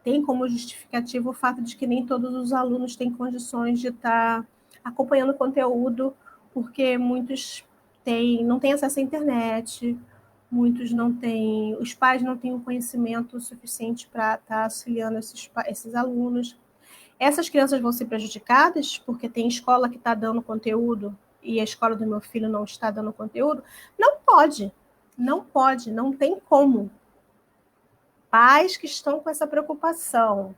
têm como justificativo o fato de que nem todos os alunos têm condições de estar acompanhando o conteúdo, porque muitos não têm acesso à internet, muitos não têm, os pais não têm o conhecimento suficiente para estar auxiliando esses alunos. Essas crianças vão ser prejudicadas porque tem escola que está dando conteúdo e a escola do meu filho não está dando conteúdo? Não pode, não pode, não tem como. Pais que estão com essa preocupação.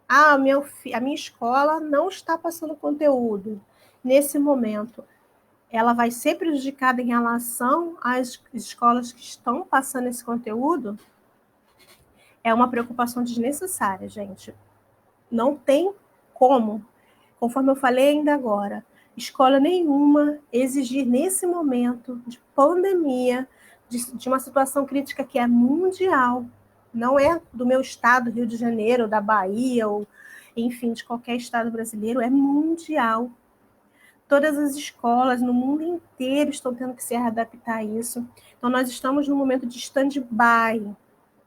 A minha escola não está passando conteúdo nesse momento. Ela vai ser prejudicada em relação às escolas que estão passando esse conteúdo? É uma preocupação desnecessária, gente. Não tem como. Conforme eu falei ainda agora, escola nenhuma exigir nesse momento de pandemia, de uma situação crítica que é mundial, não é do meu estado, Rio de Janeiro, da Bahia, ou enfim, de qualquer estado brasileiro, é mundial. Todas as escolas no mundo inteiro estão tendo que se adaptar a isso. Então, nós estamos num momento de stand-by.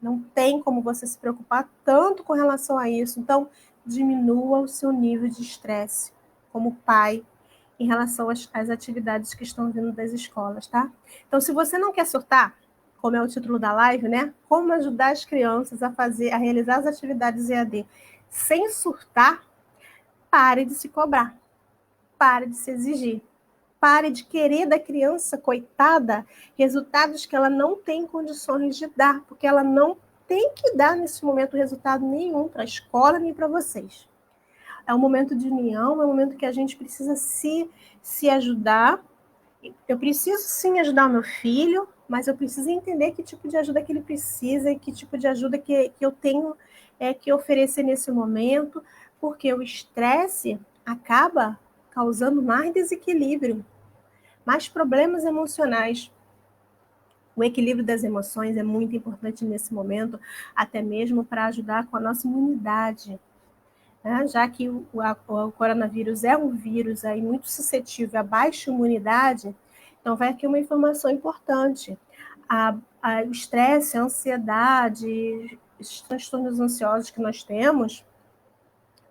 Não tem como você se preocupar tanto com relação a isso. Então, diminua o seu nível de estresse como pai em relação às atividades que estão vindo das escolas, tá? Então, se você não quer surtar, como é o título da live, né? Como ajudar as crianças a realizar as atividades EAD sem surtar, pare de se cobrar, pare de se exigir. Pare de querer da criança, coitada, resultados que ela não tem condições de dar, porque ela não tem que dar nesse momento resultado nenhum para a escola nem para vocês. É um momento de união, é um momento que a gente precisa se ajudar. Eu preciso sim ajudar o meu filho, mas eu preciso entender que tipo de ajuda que ele precisa e que tipo de ajuda que eu tenho que oferecer nesse momento, porque o estresse acaba causando mais desequilíbrio, mais problemas emocionais. O equilíbrio das emoções é muito importante nesse momento, até mesmo para ajudar com a nossa imunidade, né? Já que o coronavírus é um vírus aí muito suscetível à baixa imunidade, então vai aqui uma informação importante. O estresse, a ansiedade, os transtornos ansiosos que nós temos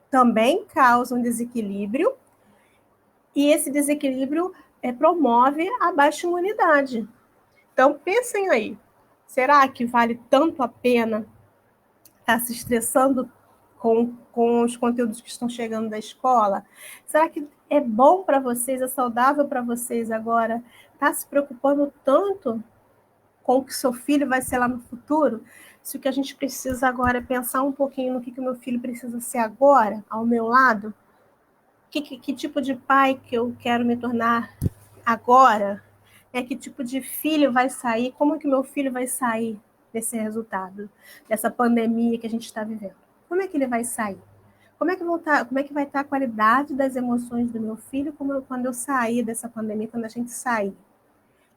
também causam desequilíbrio, e esse desequilíbrio promove a baixa imunidade. Então, pensem aí, será que vale tanto a pena estar se estressando com os conteúdos que estão chegando da escola? Será que é bom para vocês, é saudável para vocês agora estar se preocupando tanto com o que seu filho vai ser lá no futuro? Se o que a gente precisa agora é pensar um pouquinho no que o meu filho precisa ser agora, ao meu lado, que tipo de pai que eu quero me tornar agora, que tipo de filho vai sair, como que meu filho vai sair desse resultado, dessa pandemia que a gente está vivendo. Como é que ele vai sair? Como é que vai estar a qualidade das emoções do meu filho quando eu sair dessa pandemia, quando a gente sair?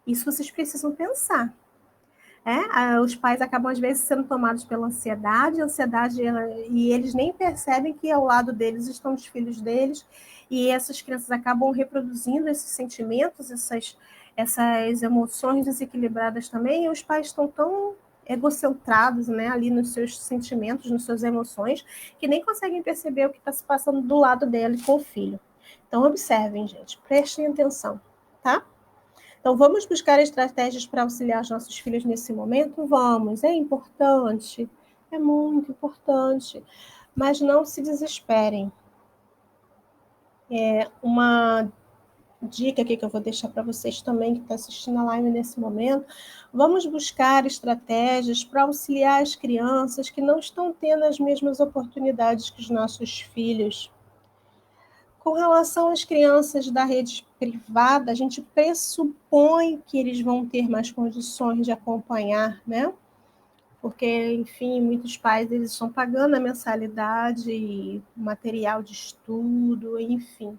Isso vocês precisam pensar. Os pais acabam, às vezes, sendo tomados pela ansiedade, e eles nem percebem que ao lado deles estão os filhos deles, e essas crianças acabam reproduzindo esses sentimentos, essas emoções desequilibradas também, e os pais estão tão egocentrados, né, ali nos seus sentimentos, nas suas emoções, que nem conseguem perceber o que está se passando do lado dele com o filho. Então, observem, gente, prestem atenção, tá? Então, vamos buscar estratégias para auxiliar os nossos filhos nesse momento? Vamos, é importante, é muito importante, mas não se desesperem. Uma dica aqui que eu vou deixar para vocês também que estão assistindo a live nesse momento: vamos buscar estratégias para auxiliar as crianças que não estão tendo as mesmas oportunidades que os nossos filhos. Com relação às crianças da rede privada, a gente pressupõe que eles vão ter mais condições de acompanhar, né? Porque, enfim, muitos pais eles estão pagando a mensalidade, material de estudo, enfim.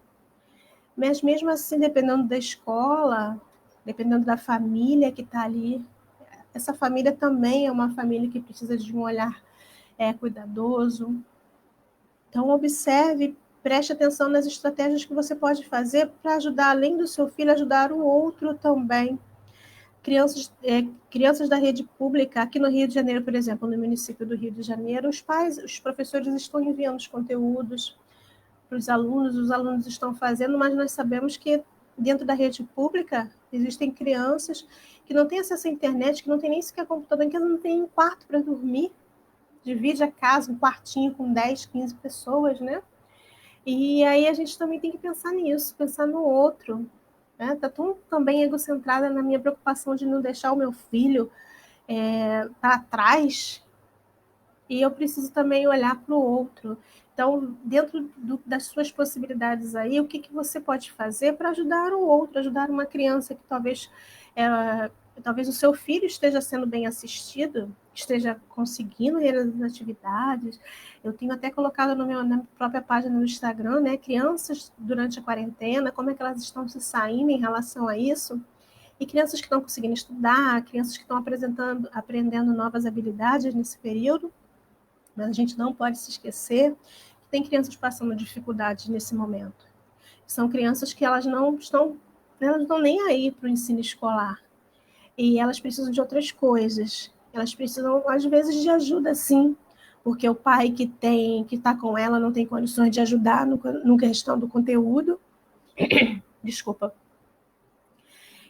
Mas mesmo assim, dependendo da escola, dependendo da família que está ali, essa família também é uma família que precisa de um olhar cuidadoso. Então, observe, preste atenção nas estratégias que você pode fazer para ajudar, além do seu filho, ajudar o outro também. Crianças da rede pública, aqui no Rio de Janeiro, por exemplo, no município do Rio de Janeiro, os professores estão enviando os conteúdos para os alunos estão fazendo, mas nós sabemos que dentro da rede pública existem crianças que não têm acesso à internet, que não têm nem sequer computador, que não têm um quarto para dormir, divide a casa, um quartinho com 10, 15 pessoas, né? E aí a gente também tem que pensar nisso, pensar no outro. Né? Tá tão também egocentrada na minha preocupação de não deixar o meu filho para trás, e eu preciso também olhar para o outro. Então, dentro das suas possibilidades aí, o que você pode fazer para ajudar o outro, ajudar uma criança que talvez o seu filho esteja sendo bem assistido, esteja conseguindo realizar as atividades. Eu tenho até colocado na própria página no Instagram, né, crianças durante a quarentena, como é que elas estão se saindo em relação a isso. E crianças que estão conseguindo estudar, crianças que estão aprendendo novas habilidades nesse período. Mas a gente não pode se esquecer que tem crianças passando dificuldades nesse momento. São crianças que elas não estão nem aí para o ensino escolar. E elas precisam de outras coisas. Elas precisam, às vezes, de ajuda, sim. Porque o pai que está com ela não tem condições de ajudar no questão do conteúdo. Desculpa.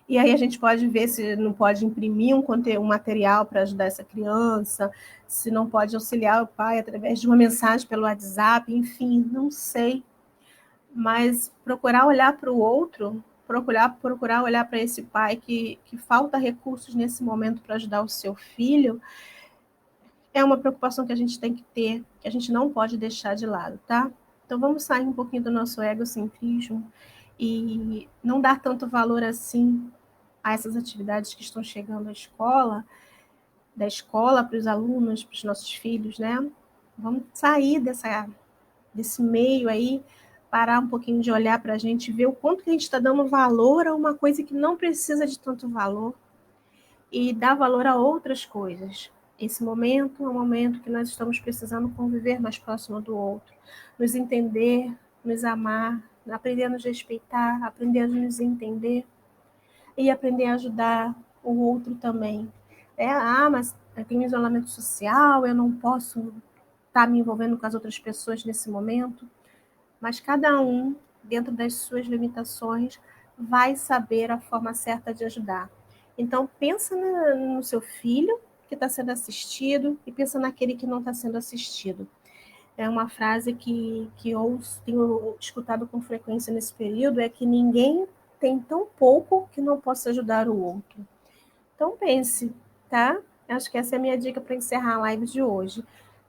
E aí a gente pode ver se não pode imprimir um material para ajudar essa criança, se não pode auxiliar o pai através de uma mensagem pelo WhatsApp, enfim, não sei. Mas procurar olhar para o outro, procurar olhar para esse pai que falta recursos nesse momento para ajudar o seu filho, é uma preocupação que a gente tem que ter, que a gente não pode deixar de lado, tá? Então vamos sair um pouquinho do nosso egocentrismo e não dar tanto valor assim a essas atividades que estão chegando à escola, da escola para os alunos, para os nossos filhos, né? Vamos sair desse meio aí, parar um pouquinho de olhar para a gente, ver o quanto que a gente está dando valor a uma coisa que não precisa de tanto valor e dar valor a outras coisas. Esse momento é um momento que nós estamos precisando conviver mais próximo do outro, nos entender, nos amar, aprender a nos respeitar, aprender a nos entender e aprender a ajudar o outro também. Mas eu tenho isolamento social, eu não posso estar me envolvendo com as outras pessoas nesse momento, mas cada um, dentro das suas limitações, vai saber a forma certa de ajudar. Então, pensa no seu filho que está sendo assistido e pensa naquele que não está sendo assistido. É uma frase que eu tenho escutado com frequência nesse período, é que ninguém tem tão pouco que não possa ajudar o outro. Então, pense, tá? Acho que essa é a minha dica para encerrar a live de hoje.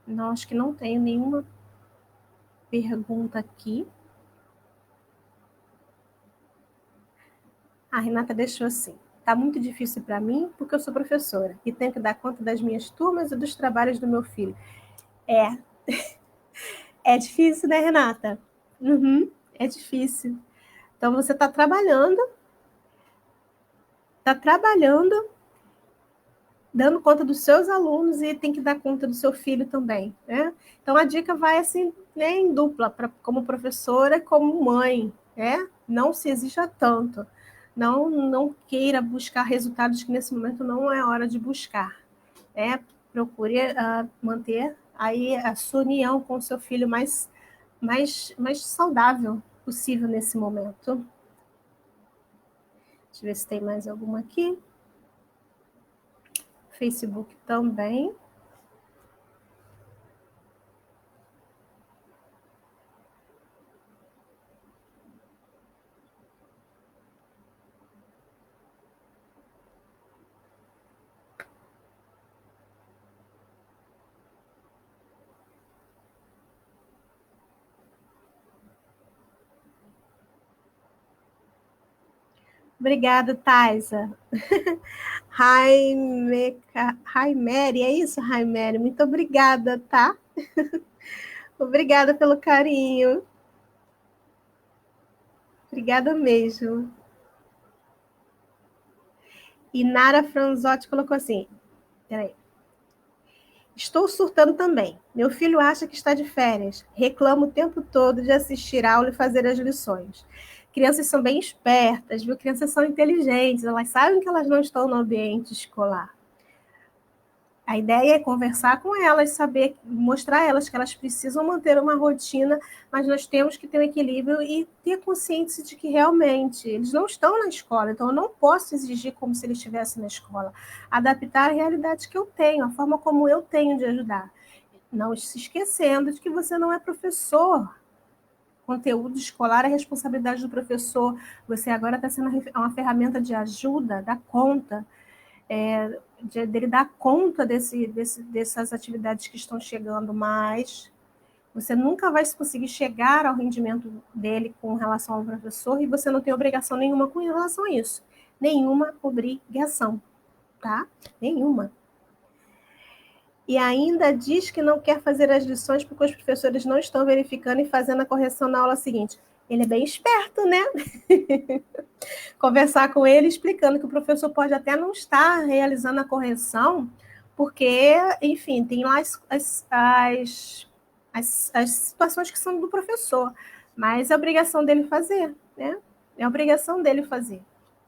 Não, acho que não tenho nenhuma pergunta aqui. A Renata deixou assim. Está muito difícil para mim porque eu sou professora e tenho que dar conta das minhas turmas e dos trabalhos do meu filho. É difícil, né, Renata? Uhum, é difícil. Então você está trabalhando, dando conta dos seus alunos e tem que dar conta do seu filho também, né? Então a dica vai assim, né, em dupla, como professora, como mãe, né? Não se exija tanto. Não queira buscar resultados que nesse momento não é hora de buscar. Procure manter aí a sua união com o seu filho mais saudável possível nesse momento. Deixa eu ver se tem mais alguma aqui. Facebook também. Obrigada, Taisa. Raimeri, é isso, Raimeri? Muito obrigada, tá? Obrigada pelo carinho. Obrigada mesmo. E Nara Franzotti colocou assim, peraí. Estou surtando também. Meu filho acha que está de férias. Reclama o tempo todo de assistir aula e fazer as lições. Crianças são bem espertas, viu? Crianças são inteligentes, elas sabem que elas não estão no ambiente escolar. A ideia é conversar com elas, saber, mostrar a elas que elas precisam manter uma rotina, mas nós temos que ter um equilíbrio e ter consciência de que realmente eles não estão na escola, então eu não posso exigir como se eles estivessem na escola. Adaptar a realidade que eu tenho, a forma como eu tenho de ajudar. Não se esquecendo de que você não é professor. Conteúdo escolar é responsabilidade do professor. Você agora está sendo uma ferramenta de ajuda, dá conta. Dele dar conta dessas atividades que estão chegando, mas você nunca vai conseguir chegar ao rendimento dele com relação ao professor e você não tem obrigação nenhuma com relação a isso. Nenhuma obrigação, tá? Nenhuma. E ainda diz que não quer fazer as lições porque os professores não estão verificando e fazendo a correção na aula seguinte. Ele é bem esperto, né? Conversar com ele explicando que o professor pode até não estar realizando a correção, porque, enfim, tem lá as situações que são do professor, mas é obrigação dele fazer, né? É obrigação dele fazer.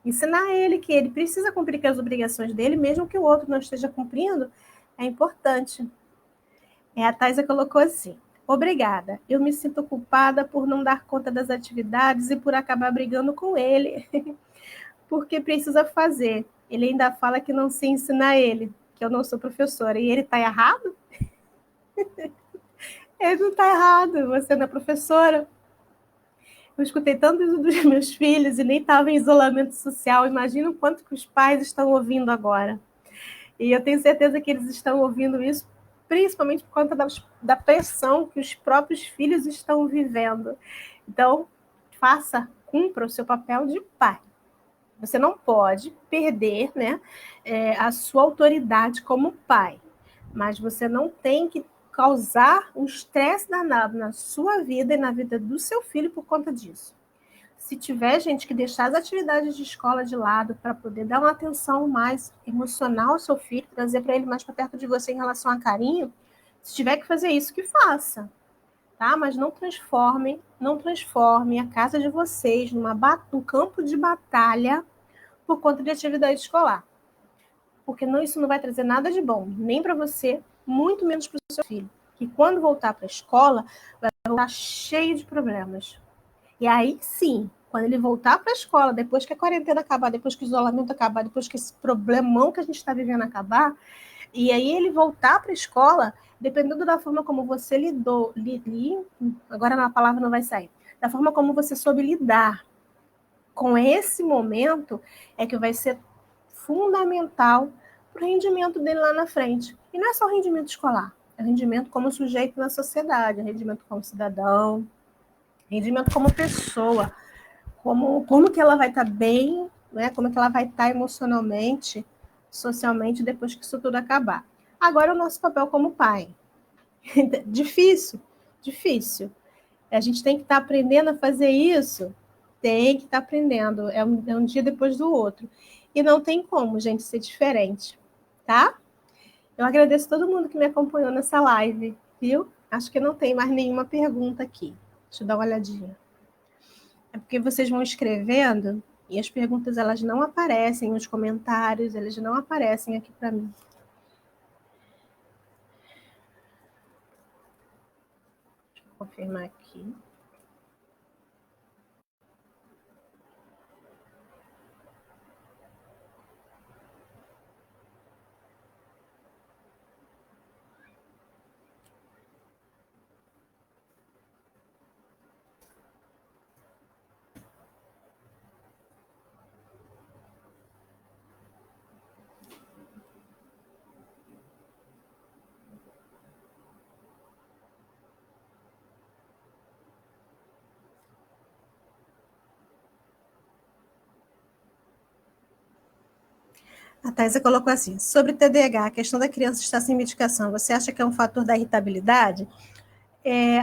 Ensinar ele que ele precisa cumprir as obrigações dele, mesmo que o outro não esteja cumprindo, é importante. A Thaisa colocou assim: obrigada, eu me sinto culpada por não dar conta das atividades e por acabar brigando com ele, porque precisa fazer. Ele ainda fala que não se ensina a ele, que eu não sou professora, e ele está errado? Ele não está errado, você não é professora. Eu escutei tanto dos meus filhos e nem estava em isolamento social, imagina o quanto que os pais estão ouvindo agora. E eu tenho certeza que eles estão ouvindo isso principalmente por conta da pressão que os próprios filhos estão vivendo. Então, cumpra o seu papel de pai. Você não pode perder, né, a sua autoridade como pai, mas você não tem que causar um estresse danado na sua vida e na vida do seu filho por conta disso. Se tiver gente que deixar as atividades de escola de lado para poder dar uma atenção mais emocional ao seu filho, trazer para ele mais para perto de você em relação a carinho, se tiver que fazer isso, que faça, tá? Mas não transforme a casa de vocês num campo de batalha por conta de atividade escolar. Porque isso não vai trazer nada de bom, nem para você, muito menos para o seu filho. Que quando voltar para a escola, vai voltar cheio de problemas. E aí sim, quando ele voltar para a escola, depois que a quarentena acabar, depois que o isolamento acabar, depois que esse problemão que a gente está vivendo acabar, e aí ele voltar para a escola, dependendo da forma como você agora a palavra não vai sair, da forma como você soube lidar com esse momento, é que vai ser fundamental para o rendimento dele lá na frente. E não é só o rendimento escolar, é o rendimento como sujeito na sociedade, é o rendimento como cidadão, rendimento como pessoa, como que ela vai estar bem, né? Como que ela vai estar emocionalmente, socialmente, depois que isso tudo acabar. Agora, o nosso papel como pai. Difícil, difícil. A gente tem que estar aprendendo a fazer isso, tem que estar aprendendo. É um dia depois do outro. E não tem como, gente, ser diferente, tá? Eu agradeço todo mundo que me acompanhou nessa live, viu? Acho que não tem mais nenhuma pergunta aqui. Deixa eu dar uma olhadinha. É porque vocês vão escrevendo e as perguntas elas não aparecem nos comentários, elas não aparecem aqui para mim. Deixa eu confirmar aqui. A Thaisa colocou assim, sobre TDAH, a questão da criança estar sem medicação, você acha que é um fator da irritabilidade?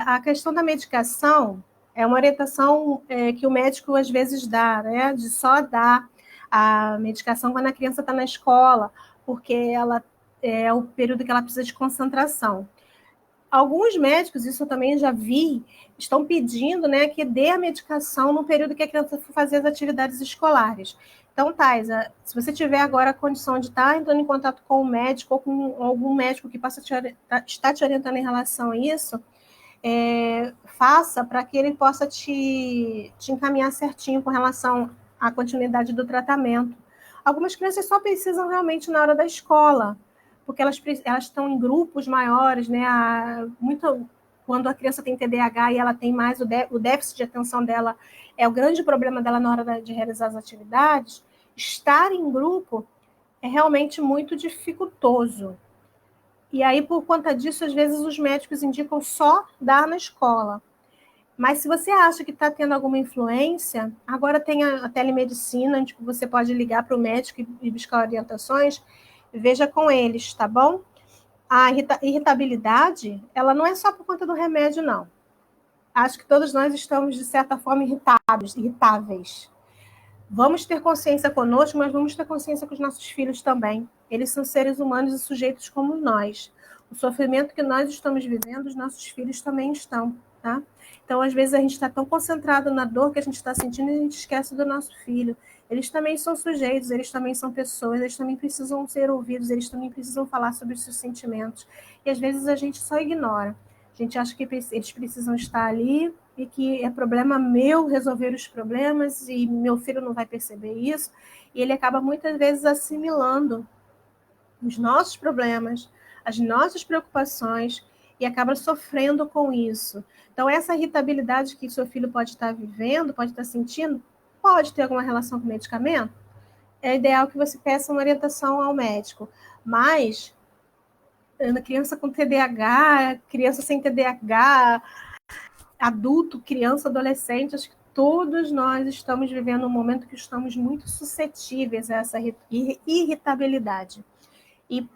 A questão da medicação é uma orientação que o médico às vezes dá, né? De só dar a medicação quando a criança está na escola, porque ela é o período que ela precisa de concentração. Alguns médicos, isso eu também já vi, estão pedindo, né, que dê a medicação no período que a criança for fazer as atividades escolares. Então, Thaisa, se você tiver agora a condição de estar entrando em contato com o médico ou com algum médico que possa estar te orientando em relação a isso, faça para que ele possa te encaminhar certinho com relação à continuidade do tratamento. Algumas crianças só precisam realmente na hora da escola, porque elas estão em grupos maiores, né? Quando a criança tem TDAH e ela tem mais o déficit de atenção dela, é o grande problema dela na hora de realizar as atividades, estar em grupo é realmente muito dificultoso. E aí, por conta disso, às vezes os médicos indicam só dar na escola. Mas se você acha que está tendo alguma influência, agora tem a telemedicina, onde você pode ligar para o médico e buscar orientações, veja com eles, tá bom? A irritabilidade, ela não é só por conta do remédio, não. Acho que todos nós estamos, de certa forma, irritáveis. Vamos ter consciência conosco, mas vamos ter consciência com os nossos filhos também. Eles são seres humanos e sujeitos como nós. O sofrimento que nós estamos vivendo, os nossos filhos também estão, tá? Então, às vezes, a gente está tão concentrado na dor que a gente está sentindo e a gente esquece do nosso filho. Eles também são sujeitos, eles também são pessoas, eles também precisam ser ouvidos, eles também precisam falar sobre os seus sentimentos. E, às vezes, a gente só ignora. A gente acha que eles precisam estar ali e que é problema meu resolver os problemas e meu filho não vai perceber isso. E ele acaba muitas vezes assimilando os nossos problemas, as nossas preocupações e acaba sofrendo com isso. Então, essa irritabilidade que seu filho pode estar vivendo, pode estar sentindo, pode ter alguma relação com o medicamento. É ideal que você peça uma orientação ao médico. Mas, na criança com TDAH, criança sem TDAH, adulto, criança, adolescente, acho que todos nós estamos vivendo um momento que estamos muito suscetíveis a essa irritabilidade. E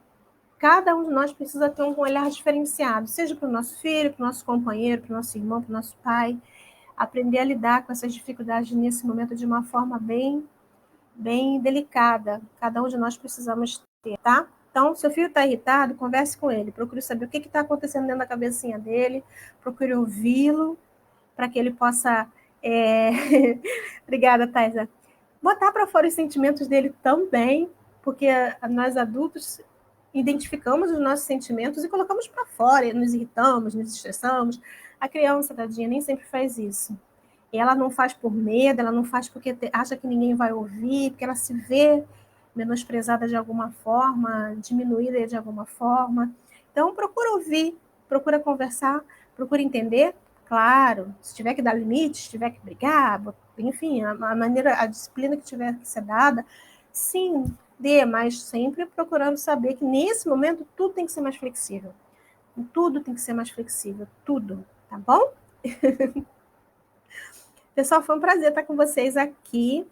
cada um de nós precisa ter um olhar diferenciado, seja para o nosso filho, para o nosso companheiro, para o nosso irmão, para o nosso pai, aprender a lidar com essas dificuldades nesse momento de uma forma bem delicada. Cada um de nós precisamos ter, tá? Então, se o filho está irritado, converse com ele, procure saber o que está acontecendo dentro da cabecinha dele, procure ouvi-lo, para que ele possa... Obrigada, Thaisa. Botar para fora os sentimentos dele também, porque nós adultos identificamos os nossos sentimentos e colocamos para fora, nos irritamos, nos estressamos. A criança, tadinha, nem sempre faz isso. E ela não faz por medo, ela não faz porque acha que ninguém vai ouvir, porque ela se vê menosprezada de alguma forma, diminuída de alguma forma. Então, procura ouvir, procura conversar, procura entender. Claro, se tiver que dar limite, se tiver que brigar, enfim, a maneira, a disciplina que tiver que ser dada, sim, dê, mas sempre procurando saber que nesse momento tudo tem que ser mais flexível. Tudo tem que ser mais flexível, tudo, tá bom? Pessoal, foi um prazer estar com vocês aqui.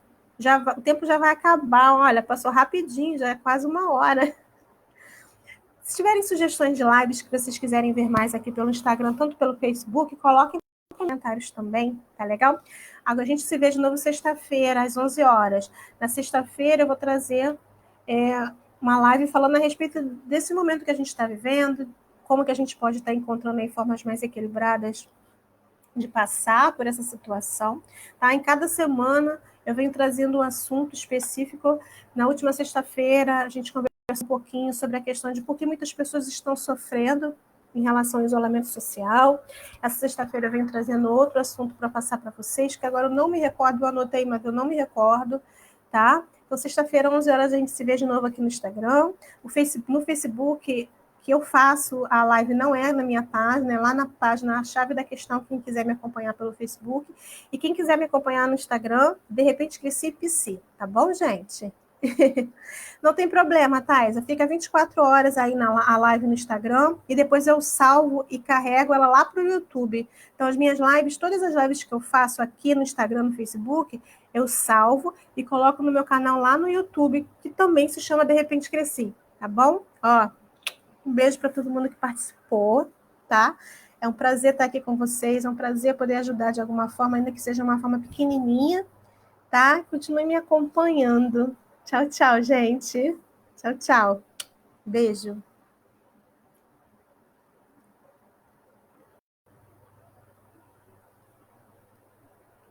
O tempo já vai acabar, olha, passou rapidinho, já é quase 1 hora. Se tiverem sugestões de lives que vocês quiserem ver mais aqui pelo Instagram, tanto pelo Facebook, coloquem nos comentários também, tá legal? Agora a gente se vê de novo sexta-feira, às 11 horas. Na sexta-feira eu vou trazer uma live falando a respeito desse momento que a gente está vivendo, como que a gente pode estar encontrando aí formas mais equilibradas de passar por essa situação, tá? Em cada semana eu venho trazendo um assunto específico. Na última sexta-feira a gente conversou um pouquinho sobre a questão de por que muitas pessoas estão sofrendo em relação ao isolamento social. Essa sexta-feira eu venho trazendo outro assunto para passar para vocês, que agora eu não me recordo, eu anotei, mas eu não me recordo, tá? Então, sexta-feira, 11 horas, a gente se vê de novo aqui no Instagram. No Facebook, que eu faço a live não é na minha página, é lá na página A Chave da Questão, quem quiser me acompanhar pelo Facebook. E quem quiser me acompanhar no Instagram, De Repente Cresci Psi, tá bom, gente? Não tem problema, Thaisa. Fica 24 horas aí a live no Instagram e depois eu salvo e carrego ela lá para o YouTube. Então, as minhas lives, todas as lives que eu faço aqui no Instagram, no Facebook, eu salvo e coloco no meu canal lá no YouTube, que também se chama De Repente Cresci, tá bom? Ó, um beijo para todo mundo que participou, tá? É um prazer estar aqui com vocês, é um prazer poder ajudar de alguma forma, ainda que seja uma forma pequenininha, tá? Continue me acompanhando. Tchau, tchau, gente. Tchau, tchau. Beijo.